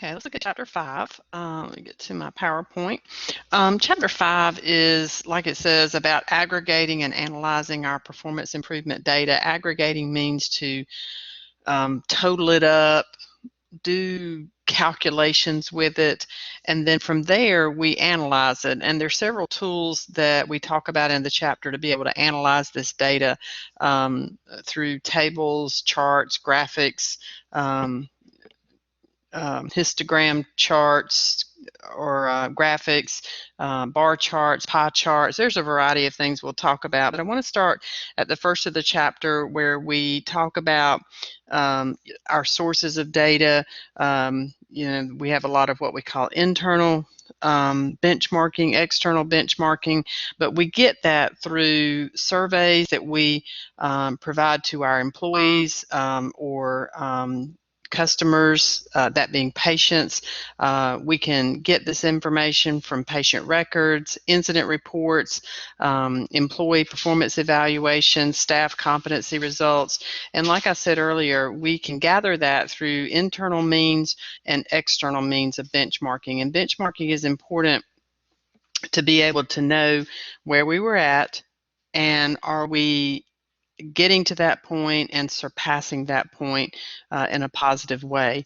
Okay, let's look at Chapter 5. Let me get to my PowerPoint. Chapter 5 is, like it says, about aggregating and analyzing our performance improvement data. Aggregating means to total it up, do calculations with it, and then from there we analyze it. And there's several tools that we talk about in the chapter to be able to analyze this data through tables, charts, graphics, histogram charts or graphics, bar charts, pie charts. There's a variety of things we'll talk about, but I want to start at the first of the chapter where we talk about our sources of data. We have a lot of what we call internal benchmarking, external benchmarking, but we get that through surveys that we provide to our employees or customers, that being patients. We can get this information from patient records, incident reports, employee performance evaluations, staff competency results, and like I said earlier, we can gather that through internal means and external means of benchmarking. And benchmarking is important to be able to know where we were at and are we getting to that point and surpassing that point in a positive way.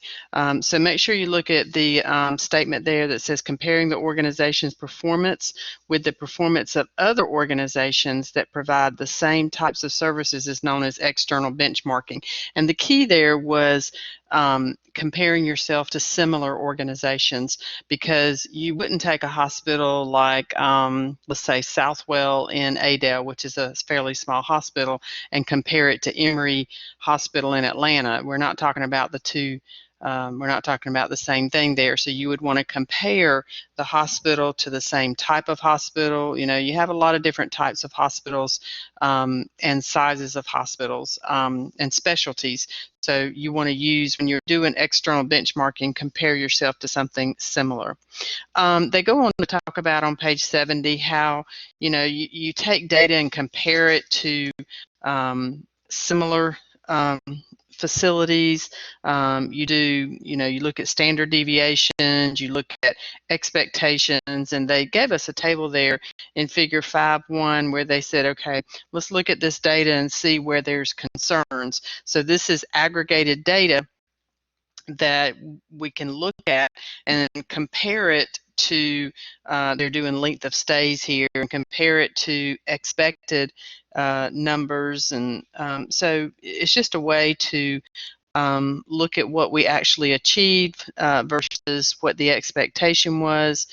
So make sure you look at the statement there that says comparing the organization's performance with the performance of other organizations that provide the same types of services is known as external benchmarking. And the key there was comparing yourself to similar organizations, because you wouldn't take a hospital like, let's say, Southwell in Adel, which is a fairly small hospital, and compare it to Emory Hospital in Atlanta. We're not talking about the two. We're not talking about the same thing there. So you would want to compare the hospital to the same type of hospital. You have a lot of different types of hospitals and sizes of hospitals and specialties. So you want to use, when you're doing external benchmarking, compare yourself to something similar. They go on to talk about on page 70 how, you take data and compare it to similar facilities. You look at standard deviations, you look at expectations, and they gave us a table there in figure 5.1 where they said, okay, let's look at this data and see where there's concerns. So this is aggregated data that we can look at and compare it to, they're doing length of stays here, and compare it to expected numbers. And so it's just a way to look at what we actually achieved versus what the expectation was,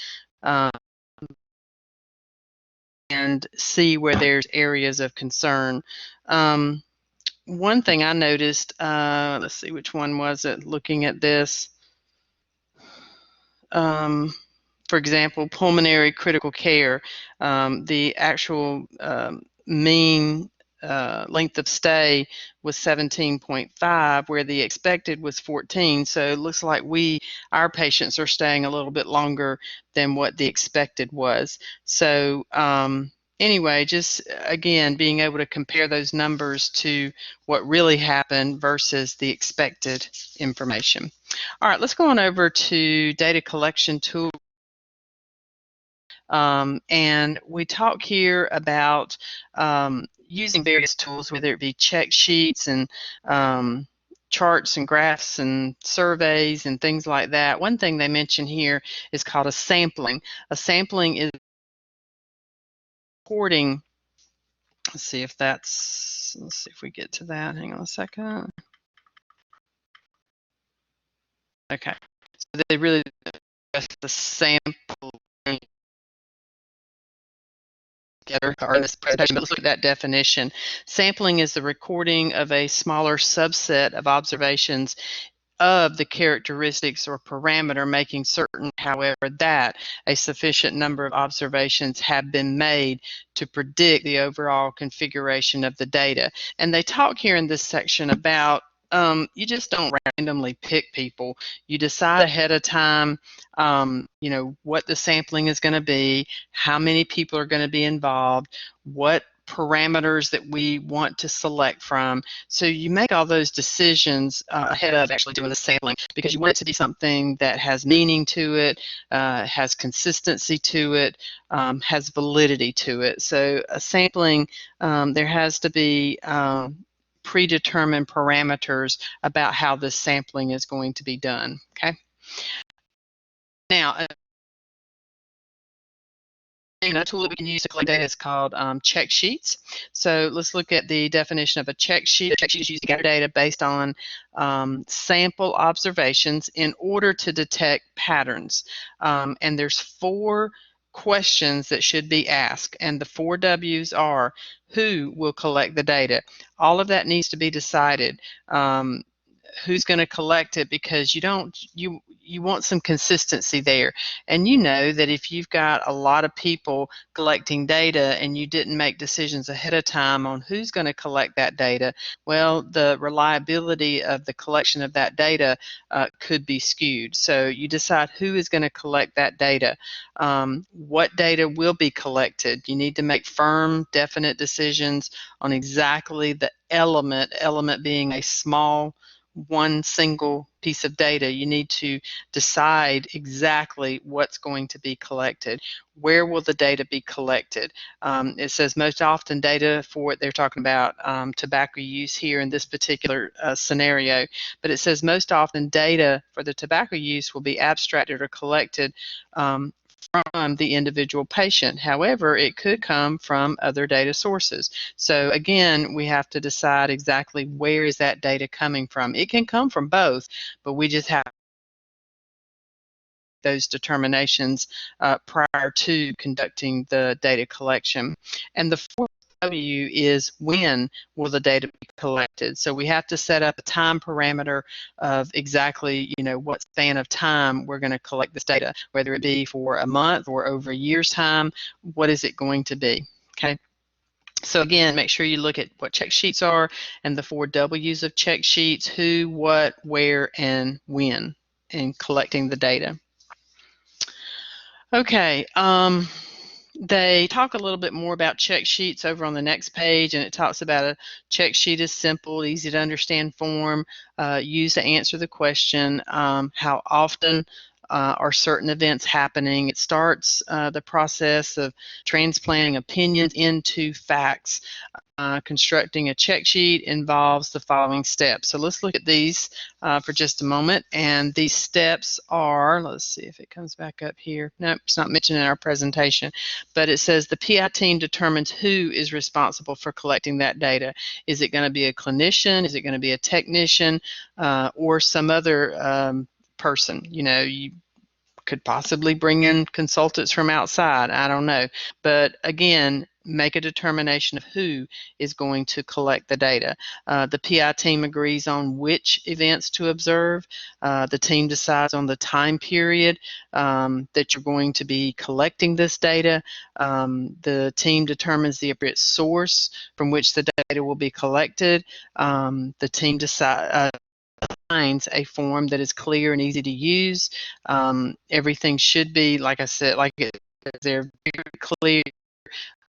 and see where there's areas of concern. One thing I noticed, let's see, which one was it, looking at this, for example, pulmonary critical care, the actual mean length of stay was 17.5, where the expected was 14. So it looks like our patients are staying a little bit longer than what the expected was. So anyway, just again, being able to compare those numbers to what really happened versus the expected information. All right, let's go on over to data collection tool. And we talk here about using various tools, whether it be check sheets and charts and graphs and surveys and things like that. One thing they mention here is called a sampling. A sampling is reporting. Let's see if we get to that. Hang on a second. Okay, so they really address the sample together or in this presentation, but let's look at that definition. Sampling is the recording of a smaller subset of observations of the characteristics or parameter, making certain, however, that a sufficient number of observations have been made to predict the overall configuration of the data. And they talk here in this section about you just don't randomly pick people. You decide ahead of time, what the sampling is going to be, how many people are going to be involved, what parameters that we want to select from. So you make all those decisions ahead of actually doing the sampling, because you want it to be something that has meaning to it, has consistency to it, has validity to it. So a sampling, there has to be predetermined parameters about how this sampling is going to be done. Okay. Now, a tool that we can use to collect data is called check sheets. So let's look at the definition of a check sheet. A check sheet is used to gather data based on sample observations in order to detect patterns. And there's 4 questions that should be asked, and the 4 W's are: who will collect the data? All of that needs to be decided. Who's going to collect it, because you want some consistency there. And you know that if you've got a lot of people collecting data and you didn't make decisions ahead of time on who's going to collect that data, well, the reliability of the collection of that data could be skewed. So you decide who is going to collect that data. What data will be collected. You need to make firm, definite decisions on exactly the element being a small, one single piece of data. You need to decide exactly what's going to be collected. Where will the data be collected? It says most often data for, they're talking about tobacco use here in this particular scenario, but it says most often data for the tobacco use will be abstracted or collected from the individual patient. However, it could come from other data sources. So again, we have to decide exactly where is that data coming from. It can come from both, but we just have those determinations prior to conducting the data collection. And the 4th W is when will the data be collected. So we have to set up a time parameter of exactly, what span of time we're going to collect this data, whether it be for a month or over a year's time. What is it going to be? Okay. So again, make sure you look at what check sheets are and the 4 W's of check sheets: who, what, where, and when in collecting the data. Okay, they talk a little bit more about check sheets over on the next page, and it talks about a check sheet is simple, easy to understand form, used to answer the question, how often are certain events happening. It starts the process of transplanting opinions into facts. Constructing a check sheet involves the following steps. So let's look at these for just a moment. And these steps are, let's see if it comes back up here. Nope, it's not mentioned in our presentation, but it says the PI team determines who is responsible for collecting that data. Is it going to be a clinician? Is it going to be a technician or some other person? You could possibly bring in consultants from outside. I don't know. But again, make a determination of who is going to collect the data. The PI team agrees on which events to observe. The team decides on the time period that you're going to be collecting this data. The team determines the appropriate source from which the data will be collected. The team decides a form that is clear and easy to use. Everything should be, like I said, they're very clear.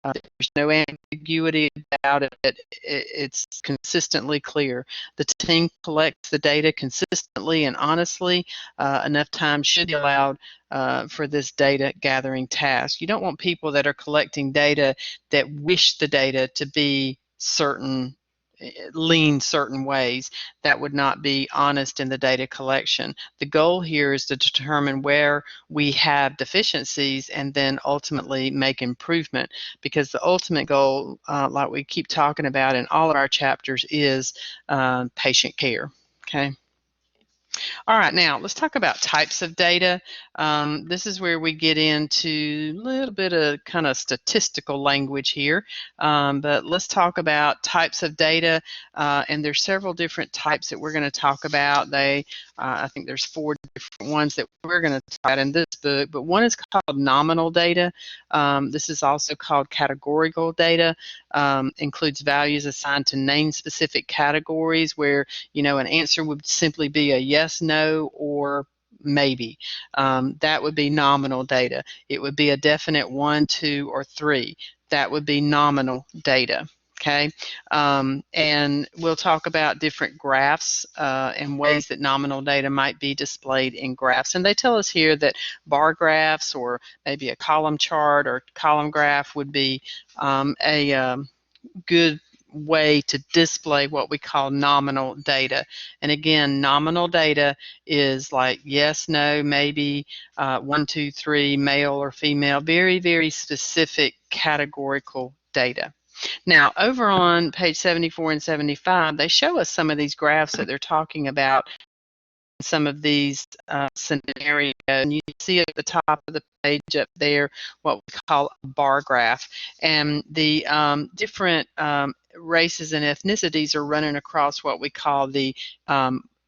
There's no ambiguity about it. It's consistently clear. The team collects the data consistently and honestly. Enough time should be allowed for this data gathering task. You don't want people that are collecting data that wish the data to be lean certain ways. That would not be honest in the data collection. The goal here is to determine where we have deficiencies and then ultimately make improvement, because the ultimate goal, like we keep talking about in all of our chapters, is patient care. Okay. All right, now let's talk about types of data. This is where we get into a little bit of kind of statistical language here, but let's talk about types of data, and there's several different types that we're going to talk about. I think there's 4 different ones that we're going to talk about in this book, but one is called nominal data. This is also called categorical data. Includes values assigned to name-specific categories where an answer would simply be a yes, no, or maybe. That would be nominal data. It would be a definite 1, 2, or 3. That would be nominal data. Okay, and we'll talk about different graphs and ways that nominal data might be displayed in graphs. And they tell us here that bar graphs or maybe a column chart or column graph would be a good way to display what we call nominal data. And again, nominal data is like yes, no, maybe, 1, 2, 3, male or female, very, very specific categorical data. Now, over on page 74 and 75, they show us some of these graphs that they're talking about, some of these scenarios. And you see at the top of the page up there what we call a bar graph. And the different races and ethnicities are running across what we call the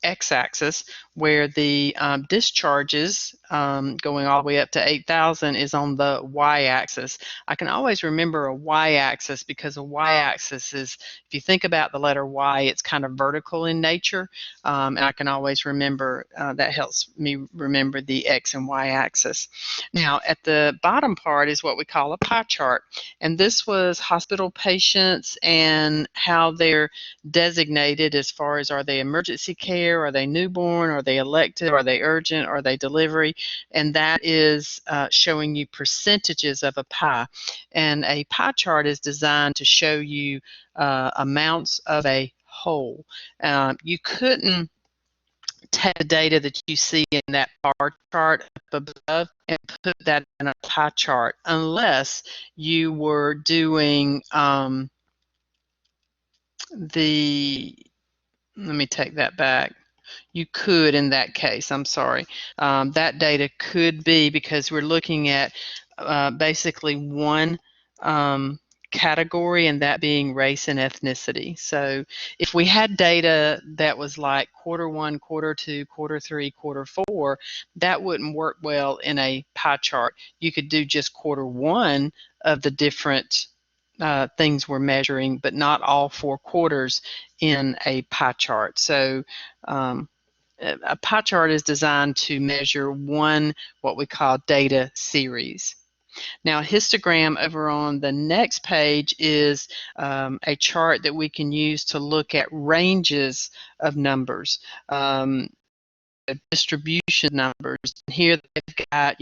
x-axis, where the discharges going all the way up to 8,000 is on the y-axis. I can always remember a y-axis because a y-axis is, if you think about the letter Y, it's kind of vertical in nature, and I can always remember, that helps me remember the x and y axis. Now, at the bottom part is what we call a pie chart, and this was hospital patients and how they're designated as far as, are they emergency care, are they newborn, are they elective, are they urgent, are they delivery, and that is showing you percentages of a pie. And a pie chart is designed to show you amounts of a whole. You couldn't take the data that you see in that bar chart up above and put that in a pie chart unless you were doing let me take that back. You could, in that case, I'm sorry. That data could be, because we're looking at basically one category, and that being race and ethnicity. So if we had data that was like quarter 1, quarter 2, quarter 3, quarter 4, that wouldn't work well in a pie chart. You could do just quarter 1 of the different things we're measuring, but not all 4 quarters in a pie chart. So a pie chart is designed to measure one, what we call data series. Now, a histogram over on the next page is a chart that we can use to look at ranges of numbers, distribution numbers. Here they've got,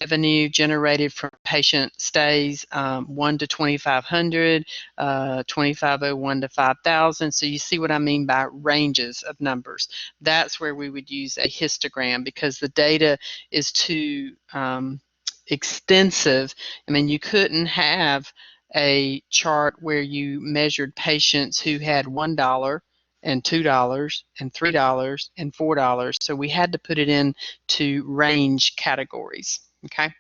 revenue generated from patient stays, 1 to 2,500, 2,501 to 5,000. So you see what I mean by ranges of numbers. That's where we would use a histogram, because the data is too extensive. I mean, you couldn't have a chart where you measured patients who had $1 and $2 and $3 and $4. So we had to put it into range categories. Okay.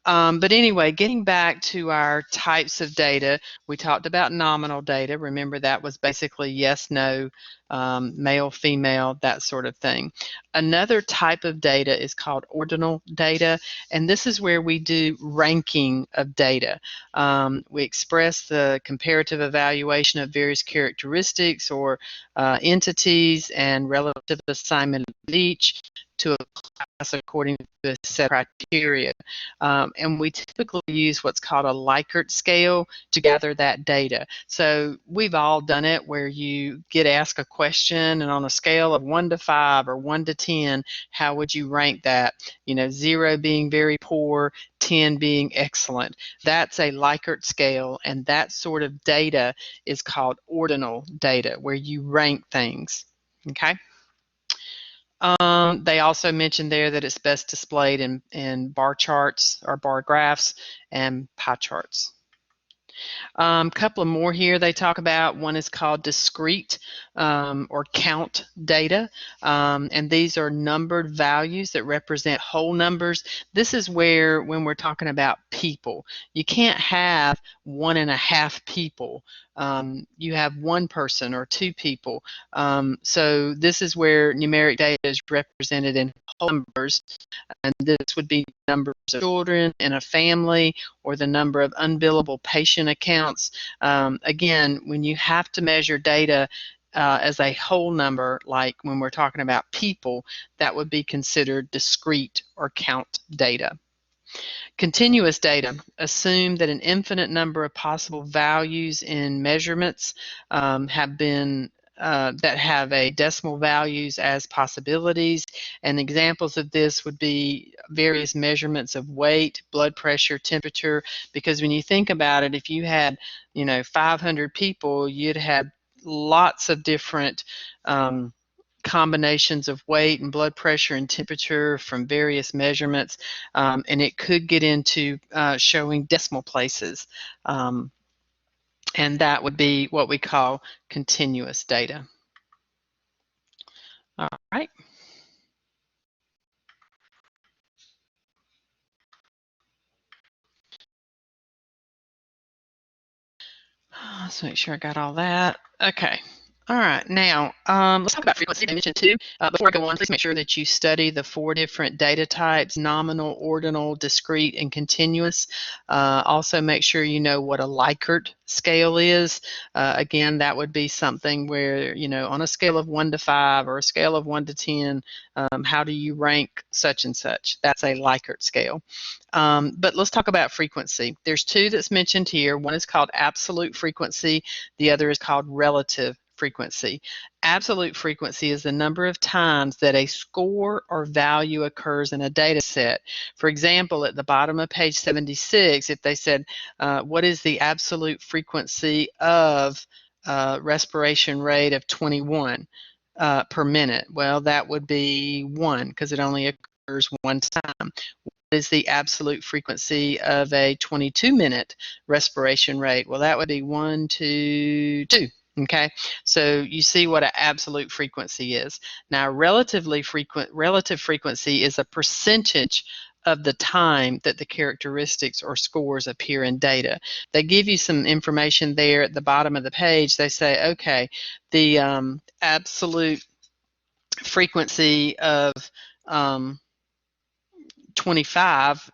But anyway, getting back to our types of data, we talked about nominal data. Remember, that was basically yes, no, male, female, that sort of thing. Another type of data is called ordinal data, and this is where we do ranking of data. We express the comparative evaluation of various characteristics or entities and relative assignment of each to a class according to a set of criteria. And we typically use what's called a Likert scale to gather that data. So we've all done it, where you get asked a question, and on a scale of 1 to 5 or 1 to 10, how would you rank that? 0 being very poor, 10 being excellent. That's a Likert scale, and that sort of data is called ordinal data, where you rank things. Okay. They also mentioned there that it's best displayed in bar charts or bar graphs and pie charts. Couple of more here they talk about. One is called discrete or count data, and these are numbered values that represent whole numbers. This is where, when we're talking about people, you can't have 1.5 people. You have 1 person or 2 people. So this is where numeric data is represented in whole numbers, and this would be numbers of children in a family or the number of unbillable patient accounts. Again, when you have to measure data as a whole number, like when we're talking about people, that would be considered discrete or count data. Continuous data assume that an infinite number of possible values in measurements have been that have a decimal values as possibilities, and examples of this would be various measurements of weight, blood pressure, temperature, because when you think about it, if you had 500 people, you'd have lots of different combinations of weight and blood pressure and temperature from various measurements, and it could get into showing decimal places, and that would be what we call continuous data. All right. Let's make sure I got all that. Okay. All right. Now, let's talk about frequency. I mentioned too. Before I go on, please make sure that you study the 4 different data types: nominal, ordinal, discrete, and continuous. Also, make sure you know what a Likert scale is. Again, that would be something where, on a scale of 1 to 5 or a scale of 1 to 10, how do you rank such and such? That's a Likert scale. But let's talk about frequency. There's 2 that's mentioned here. One is called absolute frequency. The other is called relative frequency. Absolute frequency is the number of times that a score or value occurs in a data set. For example, at the bottom of page 76, if they said, what is the absolute frequency of respiration rate of 21 per minute? Well, that would be 1, because it only occurs one time. Is the absolute frequency of a 22-minute respiration rate? Well, that would be 1, 2, 2. Okay, so you see what an absolute frequency is. Now, relative frequency is a percentage of the time that the characteristics or scores appear in data. They give you some information there at the bottom of the page. They say, okay, the absolute frequency of 25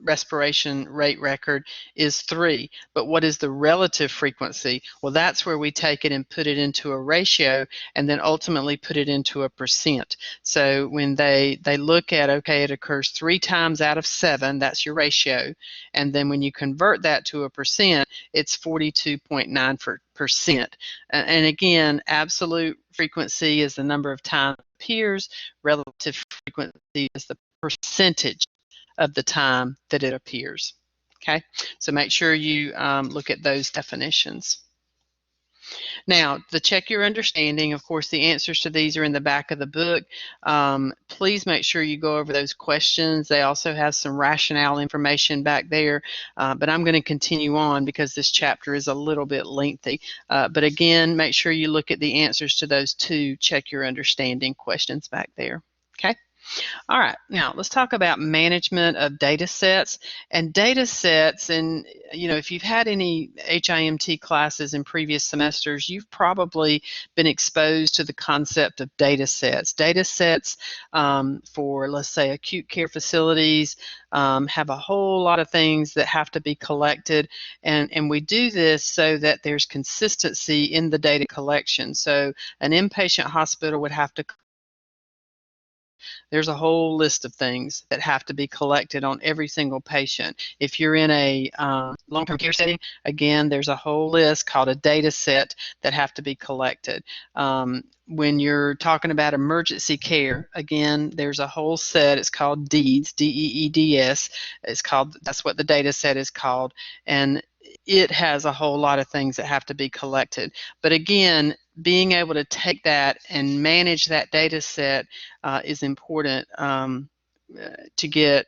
respiration rate record is 3. But what is the relative frequency? Well, that's where we take it and put it into a ratio and then ultimately put it into a percent. So when they look at, okay, it occurs 3 times out of 7, that's your ratio. And then when you convert that to a percent, it's 42.9%. And again, absolute frequency is the number of times it appears. Relative frequency is the percentage of the time that it appears. Okay, so make sure you look at those definitions. Now, to check your understanding, of course, the answers to these are in the back of the book. Please make sure you go over those questions. They also have some rationale information back there, but I'm going to continue on because this chapter is a little bit lengthy. But again, make sure you look at the answers to those 2 check your understanding questions back there. Okay. All right, now let's talk about management of data sets. And data sets, and if you've had any HIMT classes in previous semesters, you've probably been exposed to the concept of data sets. Data sets for, let's say, acute care facilities have a whole lot of things that have to be collected, and we do this so that there's consistency in the data collection. So an inpatient hospital would have to there's a whole list of things that have to be collected on every single patient. If you're in a long-term care setting, again, there's a whole list called a data set that have to be collected. When you're talking about emergency care, again, there's a whole set. It's called DEEDS, DEEDS. That's what the data set is called, and it has a whole lot of things that have to be collected. But again, being able to take that and manage that data set is important to get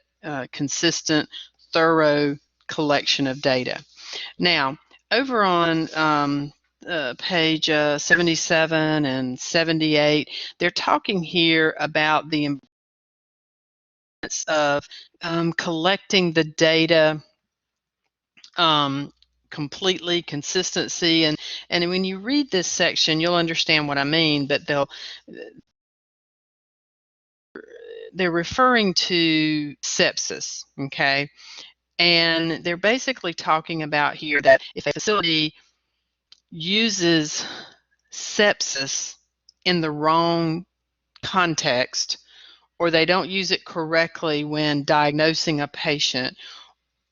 consistent, thorough collection of data. Now, over on page 77 and 78, they're talking here about the importance of collecting the data completely, consistency, and when you read this section, you'll understand what I mean, but they're referring to sepsis, okay? And they're basically talking about here that if a facility uses sepsis in the wrong context, or they don't use it correctly when diagnosing a patient,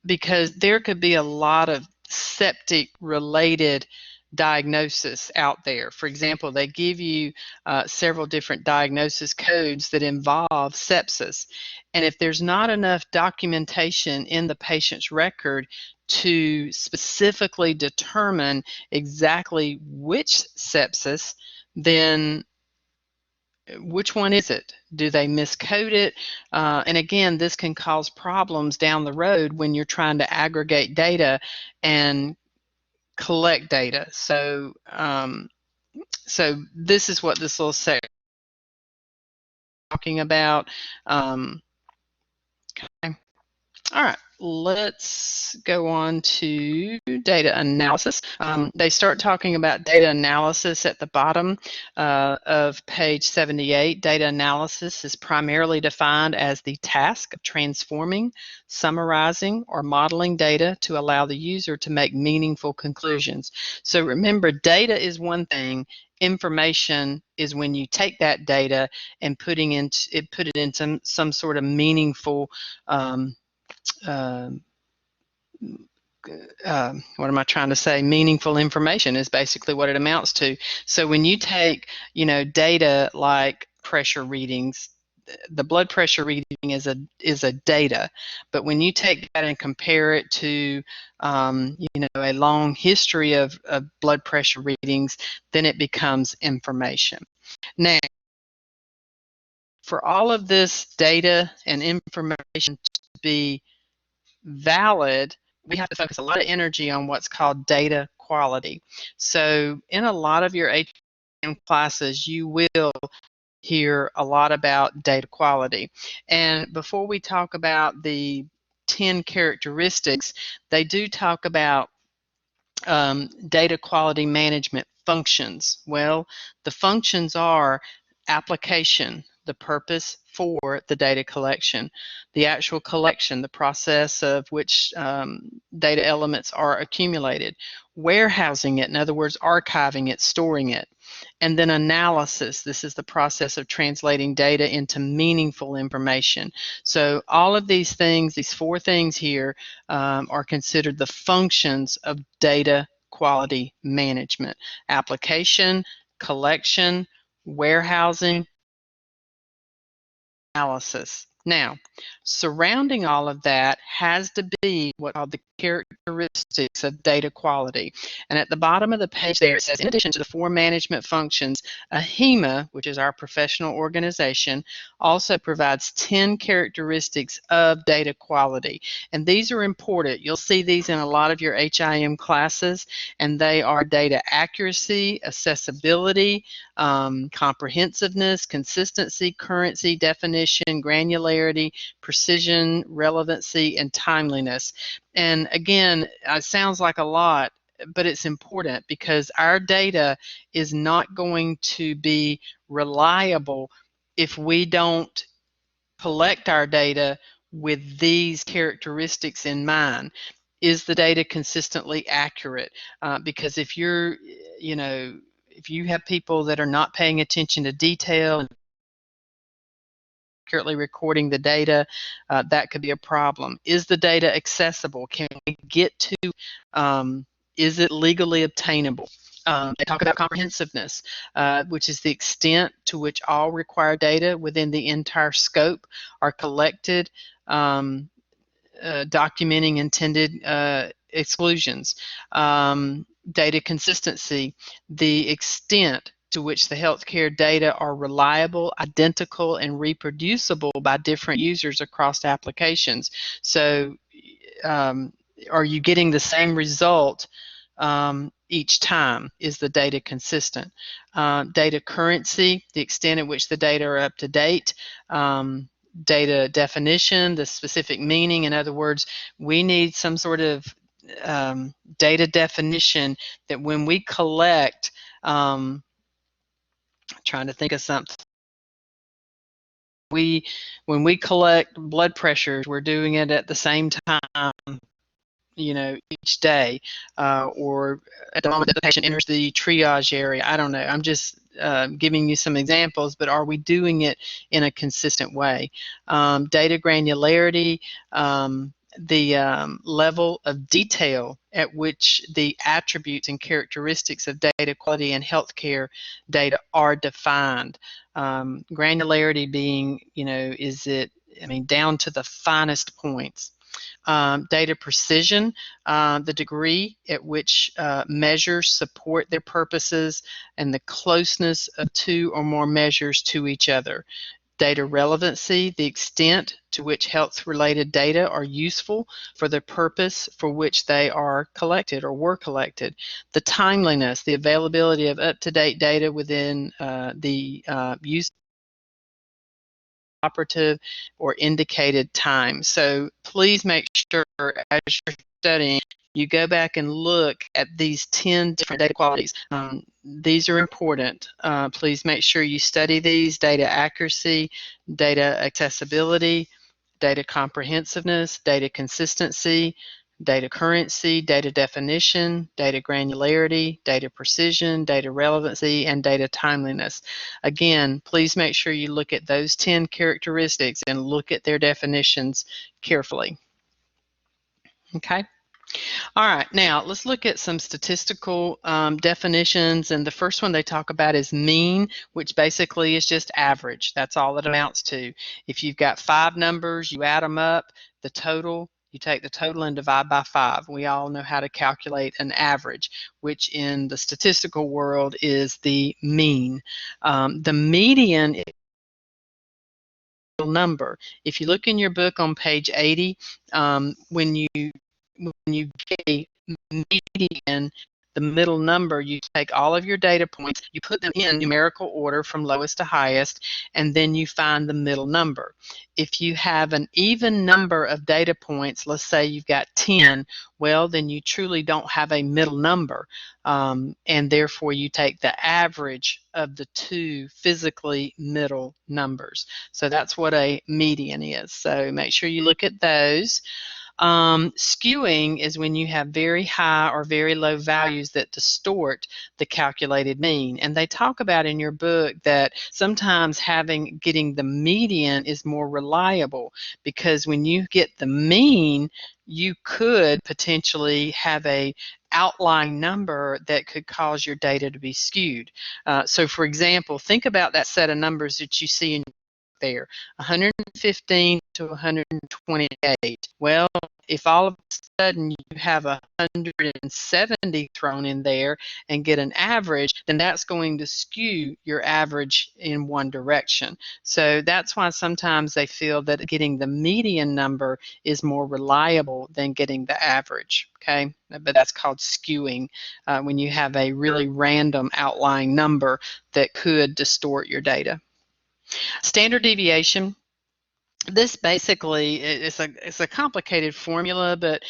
because there could be a lot of septic related diagnosis out there. For example, they give you several different diagnosis codes that involve sepsis. And if there's not enough documentation in the patient's record to specifically determine exactly which sepsis, then which one is it? Do they miscode it? And again, this can cause problems down the road when you're trying to aggregate data and collect data. So this is what this little section is talking about. Okay. All right, let's go on to data analysis. They start talking about data analysis at the bottom of page 78. Data analysis is primarily defined as the task of transforming, summarizing, or modeling data to allow the user to make meaningful conclusions. So remember, data is one thing. Information is when you take that data and put it into some sort of meaningful uh, what am I trying to say? Meaningful information is basically what it amounts to. So when you take, data like pressure readings, the blood pressure reading is a data, but when you take that and compare it to, a long history of blood pressure readings, then it becomes information. Now, for all of this data and information to be valid, we have to focus a lot of energy on what's called data quality. So in a lot of your HIM classes, you will hear a lot about data quality. And before we talk about the 10 characteristics, they do talk about data quality management functions. Well, the functions are application, the purpose for the data collection, the actual collection, the process of which data elements are accumulated, warehousing it, in other words, archiving it, storing it, and then analysis. This is the process of translating data into meaningful information. So all of these things, these four things here, are considered the functions of data quality management: application, collection, warehousing, analysis. Now, surrounding all of that has to be what are the characteristics of data quality. And at the bottom of the page there, it says, in addition to the four management functions, AHIMA, which is our professional organization, also provides 10 characteristics of data quality. And these are important. You'll see these in a lot of your HIM classes, and they are data accuracy, accessibility, comprehensiveness, consistency, currency, definition, granularity, precision, relevancy, and timeliness. And again, it sounds like a lot, but it's important because our data is not going to be reliable if we don't collect our data with these characteristics in mind. Is the data consistently accurate? Because if if you have people that are not paying attention to detail and accurately recording the data, that could be a problem. Is the data accessible? Can we get to, is it legally obtainable? They talk about comprehensiveness, which is the extent to which all required data within the entire scope are collected, documenting intended exclusions. Data consistency, the extent to which the healthcare data are reliable, identical, and reproducible by different users across applications. So are you getting the same result each time? Is the data consistent? Data currency, the extent at which the data are up to date. Data definition, the specific meaning. In other words, we need some sort of data definition that when we collect, trying to think of something. When we collect blood pressures, we're doing it at the same time each day, or at the moment that the patient enters the triage area. I don't know. I'm just giving you some examples, but are we doing it in a consistent way? Data granularity, the level of detail at which the attributes and characteristics of data quality and healthcare data are defined. Granularity being, is it, down to the finest points. Data precision, the degree at which measures support their purposes and the closeness of two or more measures to each other. Data relevancy, the extent to which health-related data are useful for the purpose for which they are collected or were collected. The timeliness, the availability of up-to-date data within the use operative or indicated time. So please make sure as you're studying, you go back and look at these 10 different data qualities. These are important. Please make sure you study these: data accuracy, data accessibility, data comprehensiveness, data consistency, data currency, data definition, data granularity, data precision, data relevancy, and data timeliness. Again, please make sure you look at those 10 characteristics and look at their definitions carefully. Okay. All right, now let's look at some statistical definitions, and the first one they talk about is mean, which basically is just average. That's all it amounts to. If you've got 5 numbers, you add them up, the total, you take the total and divide by 5. We all know how to calculate an average, which in the statistical world is the mean. The median is a number. If you look in your book on page 80, when you get a median, the middle number, you take all of your data points, you put them in numerical order from lowest to highest, and then you find the middle number. If you have an even number of data points, let's say you've got 10, well, then you truly don't have a middle number, and therefore you take the average of the two physically middle numbers. So that's what a median is. So make sure you look at those. Skewing is when you have very high or very low values that distort the calculated mean. And they talk about in your book that sometimes getting the median is more reliable, because when you get the mean, you could potentially have a outlying number that could cause your data to be skewed. So for example, think about that set of numbers that you see in there, 115 to 128. Well, if all of a sudden you have 170 thrown in there and get an average, then that's going to skew your average in one direction. So that's why sometimes they feel that getting the median number is more reliable than getting the average. Okay, but that's called skewing, when you have a really random outlying number that could distort your data. Standard deviation. This basically it's a complicated formula, but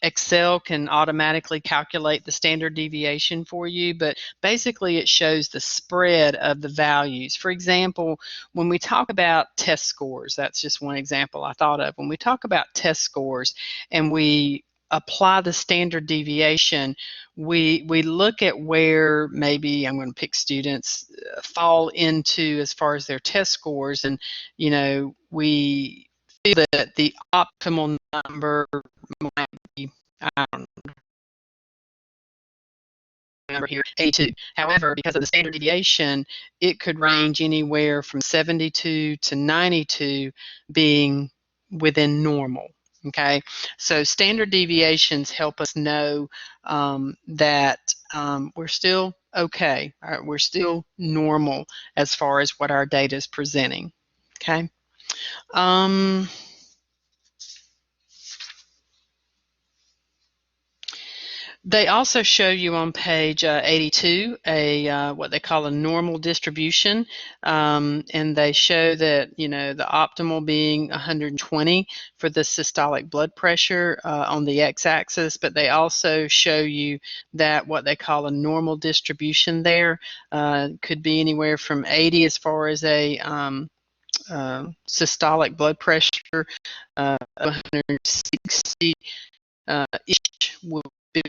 Excel can automatically calculate the standard deviation for you. But basically, it shows the spread of the values. For example, when we talk about test scores, that's just one example I thought of. When we talk about test scores and we apply the standard deviation, we look at where maybe, I'm going to pick students, fall into as far as their test scores, and we feel that the optimal number might be, I don't know, number here, 82. However, because of the standard deviation, it could range anywhere from 72 to 92 being within normal. Okay, so standard deviations help us know that we're still okay, we're still normal as far as what our data is presenting. Okay. They also show you on page 82 what they call a normal distribution, and they show that the optimal being 120 for the systolic blood pressure on the x-axis, but they also show you that what they call a normal distribution there could be anywhere from 80 as far as a systolic blood pressure, 160 each will be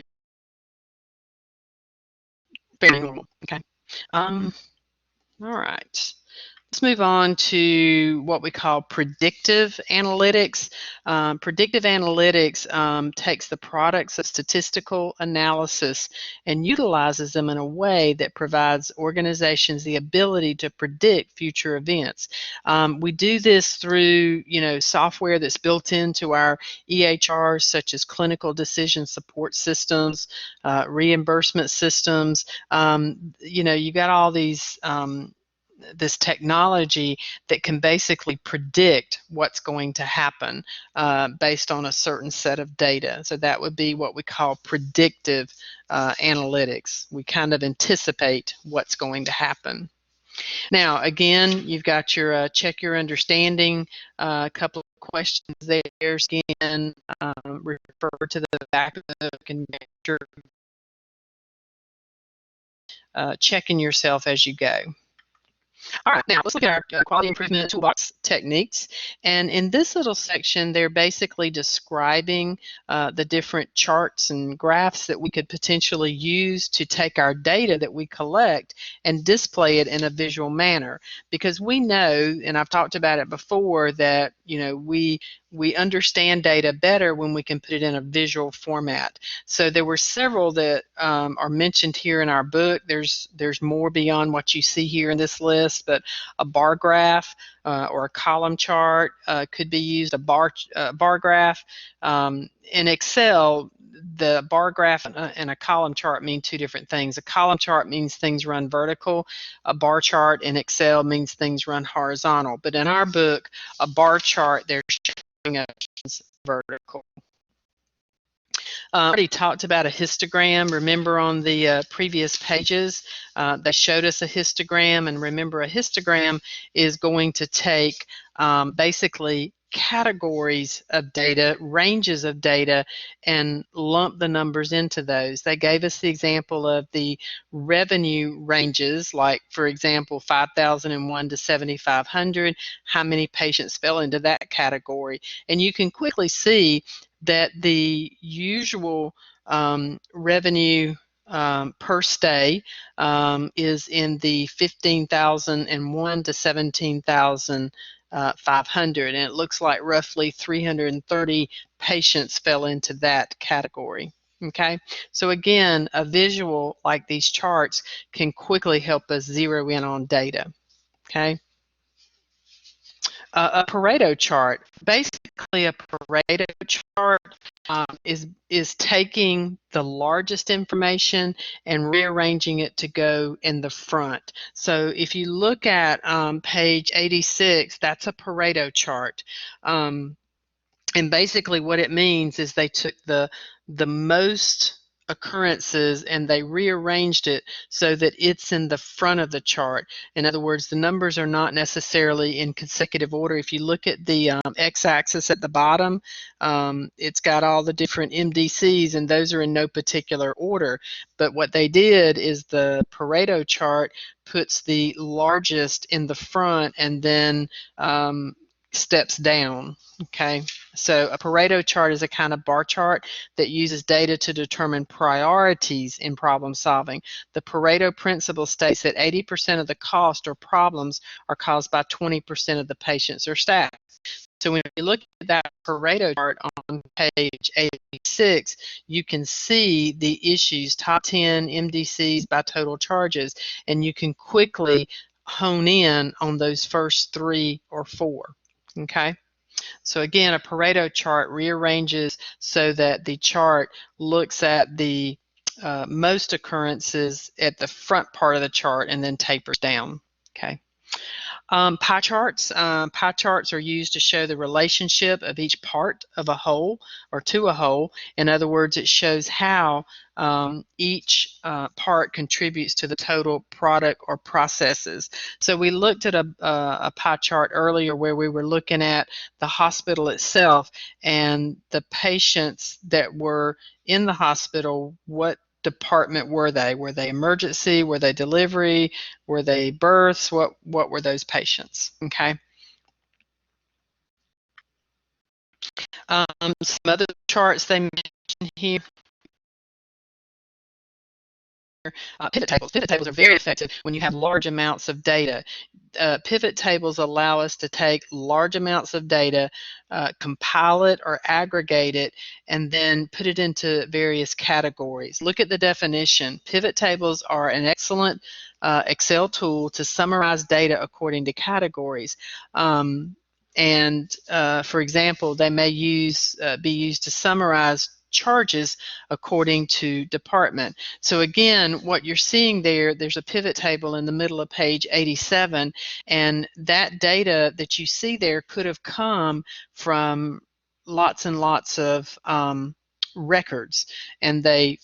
very normal. Okay. All right. Let's move on to what we call predictive analytics. Predictive analytics takes the products of statistical analysis and utilizes them in a way that provides organizations the ability to predict future events. We do this through, software that's built into our EHRs, such as clinical decision support systems, reimbursement systems. You got all these this technology that can basically predict what's going to happen based on a certain set of data. So that would be what we call predictive analytics. We kind of anticipate what's going to happen. Now, again, you've got your check your understanding, a couple of questions there. Again, refer to the back of the book and make sure checking yourself as you go. All right, now let's look at our quality improvement toolbox techniques. And in this little section, they're basically describing the different charts and graphs that we could potentially use to take our data that we collect and display it in a visual manner. Because we know, and I've talked about it before, that we understand data better when we can put it in a visual format. So there were several that are mentioned here in our book. There's more beyond what you see here in this list, but a bar graph or a column chart could be used, a bar graph. In Excel, the bar graph and a column chart mean two different things. A column chart means things run vertical. A bar chart in Excel means things run horizontal. But in our book, a bar chart, there's vertical. Already talked about a histogram. Remember on the previous pages, they showed us a histogram, and remember a histogram is going to take basically categories of data, ranges of data, and lump the numbers into those. They gave us the example of the revenue ranges, like for example 5,001 to 7,500, how many patients fell into that category. And you can quickly see that the usual revenue per stay is in the 15,001 to 17,500, and it looks like roughly 330 patients fell into that category. Okay, so again, a visual like these charts can quickly help us zero in on data. Okay. A Pareto chart. Basically, a Pareto chart is taking the largest information and rearranging it to go in the front. So if you look at page 86, that's a Pareto chart. And basically what it means is they took the most occurrences and they rearranged it so that it's in the front of the chart. In other words, the numbers are not necessarily in consecutive order. If you look at the x-axis at the bottom, it's got all the different MDCs, and those are in no particular order. But what they did is the Pareto chart puts the largest in the front and then steps down. Okay, so a Pareto chart is a kind of bar chart that uses data to determine priorities in problem solving. The Pareto principle states that 80% of the cost or problems are caused by 20% of the patients or staff. So when you look at that Pareto chart on page 86, you can see the issues, top 10 MDCs by total charges, and you can quickly hone in on those first 3 or 4. Okay. So again, a Pareto chart rearranges so that the chart looks at the most occurrences at the front part of the chart and then tapers down. Okay. Pie charts. Pie charts are used to show the relationship of each part of a whole or to a whole. In other words, it shows how each part contributes to the total product or processes. So we looked at a pie chart earlier where we were looking at the hospital itself and the patients that were in the hospital. What department were they? Were they emergency? Were they delivery? Were they births? What were those patients? Okay. Some other charts they mentioned here. Pivot tables. Pivot tables are very effective when you have large amounts of data. Pivot tables allow us to take large amounts of data, compile it or aggregate it, and then put it into various categories. Look at the definition. Pivot tables are an excellent Excel tool to summarize data according to categories. For example, they may be used to summarize charges according to department. So again, what you're seeing there's a pivot table in the middle of page 87, and that data that you see there could have come from lots and lots of records, and they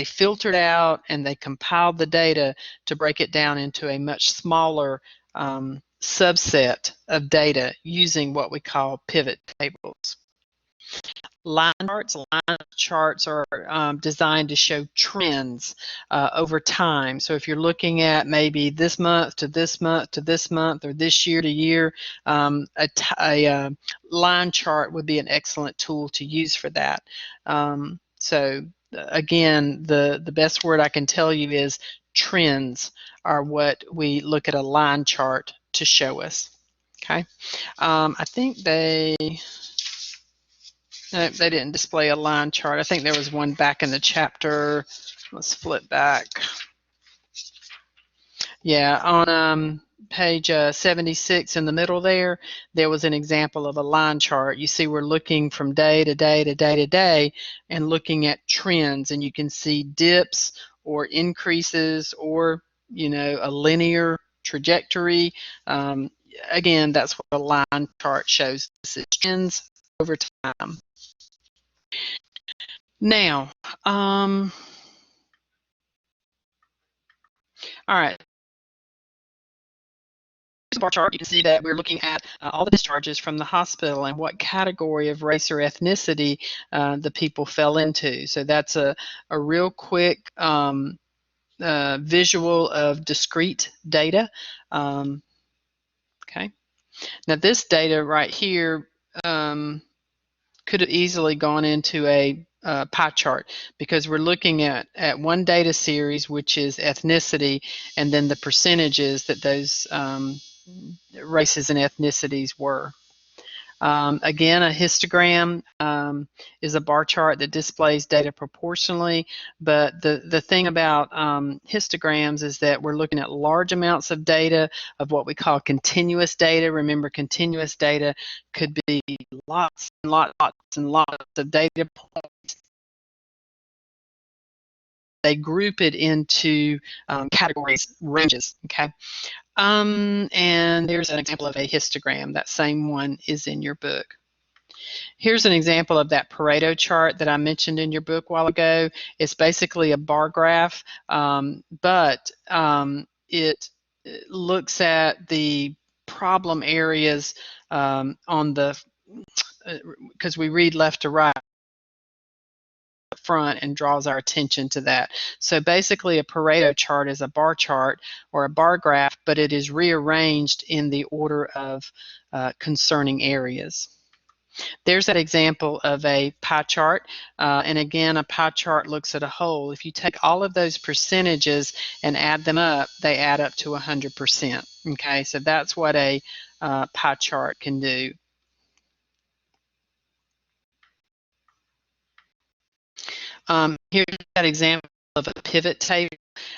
filtered out and they compiled the data to break it down into a much smaller subset of data using what we call pivot tables. Line charts are designed to show trends over time. So if you're looking at maybe this month to this month to this month, or this year to year, a line chart would be an excellent tool to use for that. So again, the best word I can tell you is trends are what we look at a line chart to show us. Okay, I think no, they didn't display a line chart. I think there was one back in the chapter. Let's flip back. Yeah, on page 76 in the middle there was an example of a line chart. You see we're looking from day to day to day to day and looking at trends, and you can see dips or increases or, you know, a linear trajectory. Again, that's what a line chart shows. This is trends over time. Now, all right. Here's a bar chart. You can see that we're looking at all the discharges from the hospital and what category of race or ethnicity the people fell into. So that's a real quick visual of discrete data. Okay. Now this data right here could have easily gone into a pie chart, because we're looking at one data series, which is ethnicity, and then the percentages that those races and ethnicities were. Again, a histogram is a bar chart that displays data proportionally, but the thing about histograms is that we're looking at large amounts of data, of what we call continuous data. Remember, continuous data could be lots and lots and lots of data points. They group it into categories, ranges, okay? And there's an example of a histogram. That same one is in your book. Here's an example of that Pareto chart that I mentioned in your book a while ago. It's basically a bar graph, but it looks at the problem areas on the, because we read left to right front, and draws our attention to that. So basically a Pareto chart is a bar chart or a bar graph, but it is rearranged in the order of concerning areas. There's that example of a pie chart, and again, a pie chart looks at a whole. If you take all of those percentages and add them up, they add up to 100%. Okay, so that's what a pie chart can do. Here's that example of a pivot table,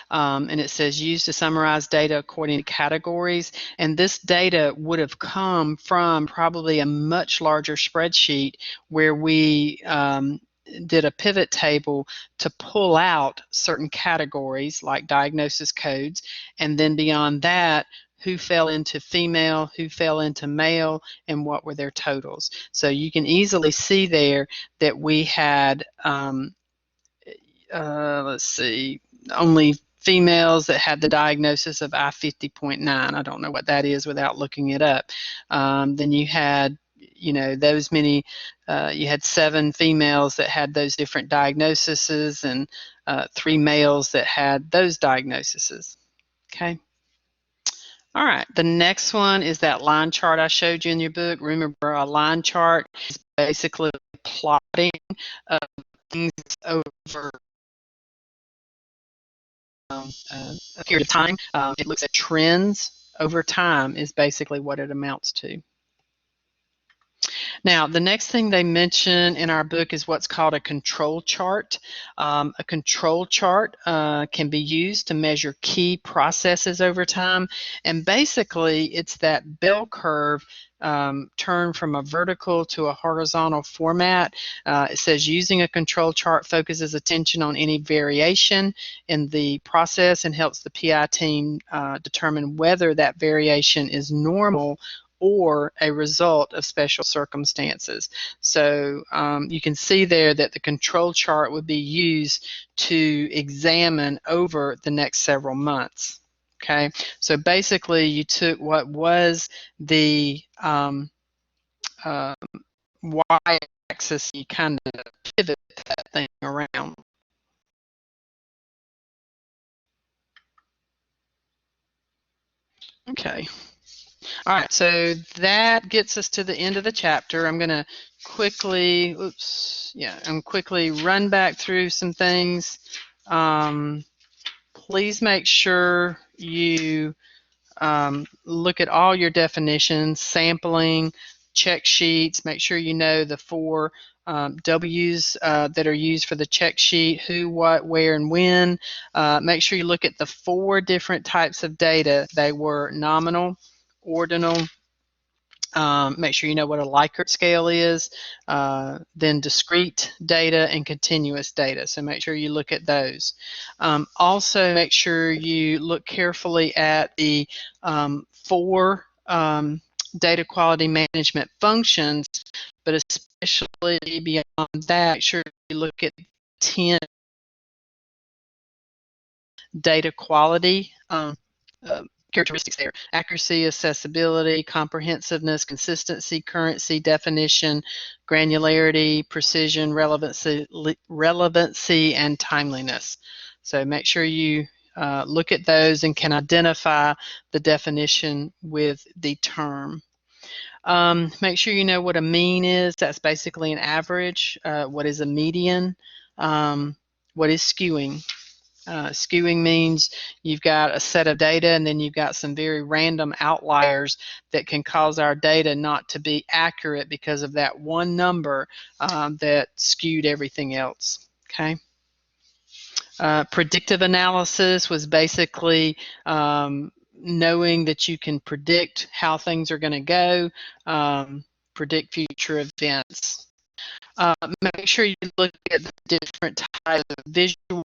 and it says used to summarize data according to categories. And this data would have come from probably a much larger spreadsheet where we did a pivot table to pull out certain categories like diagnosis codes, and then beyond that, who fell into female, who fell into male, and what were their totals. So you can easily see there that we had let's see, only females that had the diagnosis of I-50.9. I don't know what that is without looking it up. Then you had, you know, those many, you had 7 females that had those different diagnoses, and 3 males that had those diagnoses. Okay. All right, the next one is that line chart I showed you in your book. Remember, a line chart is basically plotting things over a period of time. It looks at trends over time is basically what it amounts to. Now, the next thing they mention in our book is what's called a control chart. A control chart can be used to measure key processes over time. And basically, it's that bell curve turned from a vertical to a horizontal format. It says using a control chart focuses attention on any variation in the process and helps the PI team determine whether that variation is normal or a result of special circumstances. So you can see there that the control chart would be used to examine over the next several months. Okay, so basically you took what was the y-axis, you kind of pivot that thing around. Okay. All right, so that gets us to the end of the chapter. I'm going to quickly, I'm quickly run back through some things. Please make sure you look at all your definitions, sampling, check sheets. Make sure you know the 4 W's that are used for the check sheet: who, what, where, and when. Make sure you look at the 4 different types of data. They were nominal, ordinal, make sure you know what a Likert scale is, then discrete data and continuous data. So make sure you look at those. Also, make sure you look carefully at the 4 data quality management functions, but especially beyond that, make sure you look at 10 data quality characteristics there: accuracy, accessibility, comprehensiveness, consistency, currency, definition, granularity, precision, relevancy, and timeliness. So make sure you look at those and can identify the definition with the term. Make sure you know what a mean is. That's basically an average. What is a median? What is skewing? Skewing means you've got a set of data and then you've got some very random outliers that can cause our data not to be accurate because of that one number that skewed everything else. Okay. Predictive analysis was basically knowing that you can predict how things are going to go, predict future events. Make sure you look at the different types of visual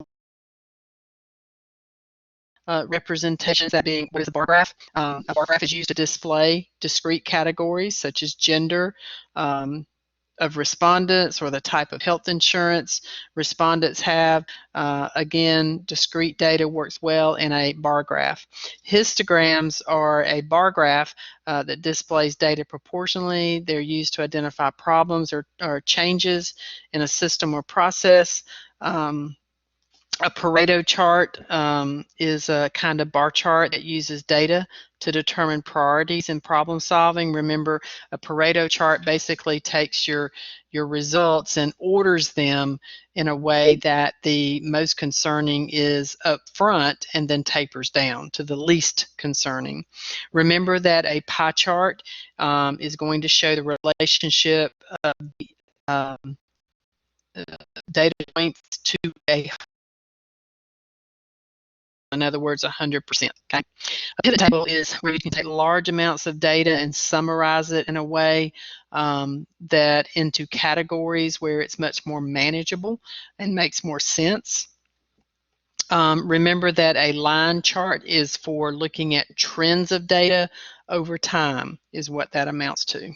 representations, that being, what is a bar graph? A bar graph is used to display discrete categories such as gender of respondents or the type of health insurance respondents have. Again, discrete data works well in a bar graph. Histograms are a bar graph that displays data proportionally. They're used to identify problems or changes in a system or process. A Pareto chart is a kind of bar chart that uses data to determine priorities in problem solving. Remember, a Pareto chart basically takes your results and orders them in a way that the most concerning is up front and then tapers down to the least concerning. Remember that a pie chart is going to show the relationship of data points to a, in other words, 100%. Okay. A pivot table is where you can take large amounts of data and summarize it in a way that into categories where it's much more manageable and makes more sense. Remember that a line chart is for looking at trends of data over time, is what that amounts to.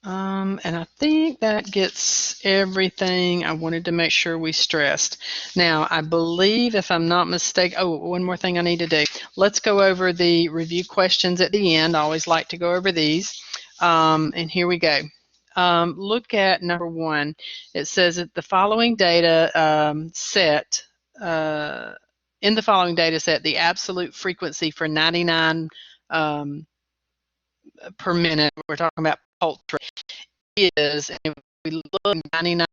And I think that gets everything I wanted to make sure we stressed. Now, I believe, if I'm not mistaken, oh, one more thing I need to do. Let's go over the review questions at the end. I always like to go over these. And here we go. Look at number 1. It says that the following data set, in the following data set, the absolute frequency for 99 per minute, we're talking about poultry, is, and we look 99,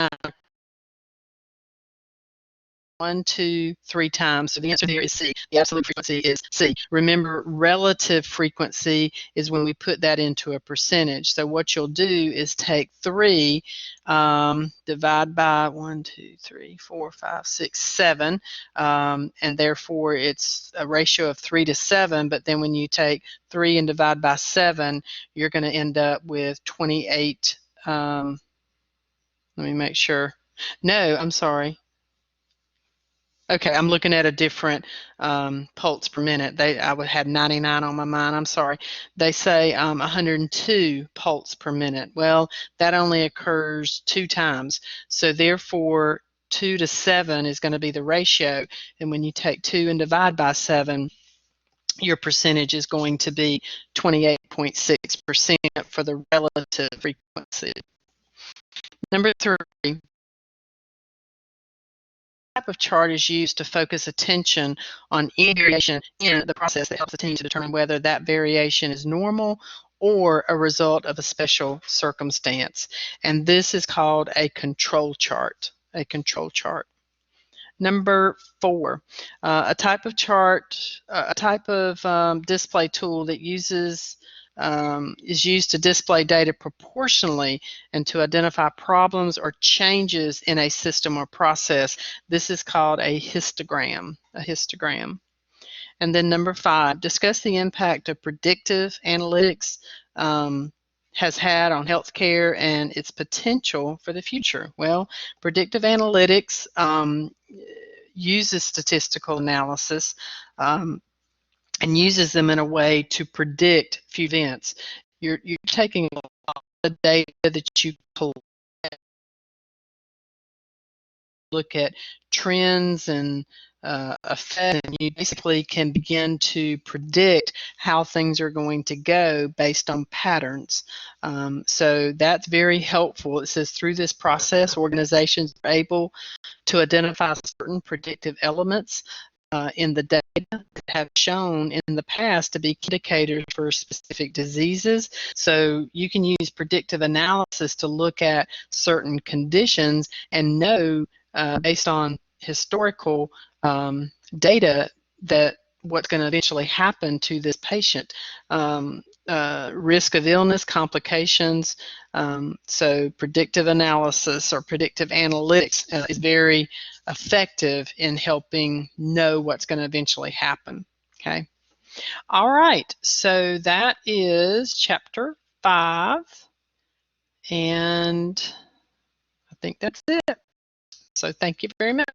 1, 2, 3 times. So the answer there is C. The absolute frequency is C. Remember, relative frequency is when we put that into a percentage. So what you'll do is take 3, divide by 1, 2, 3, 4, 5, 6, 7, and therefore it's a ratio of 3 to 7. But then when you take 3 and divide by 7, you're going to end up with 28. Let me make sure. No, I'm sorry. Okay, I'm looking at a different pulse per minute. I would have 99 on my mind. I'm sorry. They say 102 pulse per minute. Well, that only occurs 2 times. So therefore, 2 to 7 is going to be the ratio. And when you take 2 and divide by 7, your percentage is going to be 28.6% for the relative frequency. Number 3. Type of chart is used to focus attention on any variation in the process that helps the team to determine whether that variation is normal or a result of a special circumstance. And this is called a control chart. A control chart. Number 4, a type of chart, a type of display tool that is used to display data proportionally and to identify problems or changes in a system or process. This is called a histogram. A histogram. And then number 5, discuss the impact of predictive analytics has had on healthcare and its potential for the future. Well, predictive analytics uses statistical analysis and uses them in a way to predict future events. You're taking a lot of data that you collect, look at trends and effects, and you basically can begin to predict how things are going to go based on patterns. So that's very helpful. It says through this process, organizations are able to identify certain predictive elements in the data that have shown in the past to be indicators for specific diseases. So you can use predictive analysis to look at certain conditions and know based on historical data that what's going to eventually happen to this patient. Risk of illness, complications. So predictive analysis or predictive analytics is very effective in helping know what's going to eventually happen. Okay. All right. So that is chapter 5. And I think that's it. So thank you very much.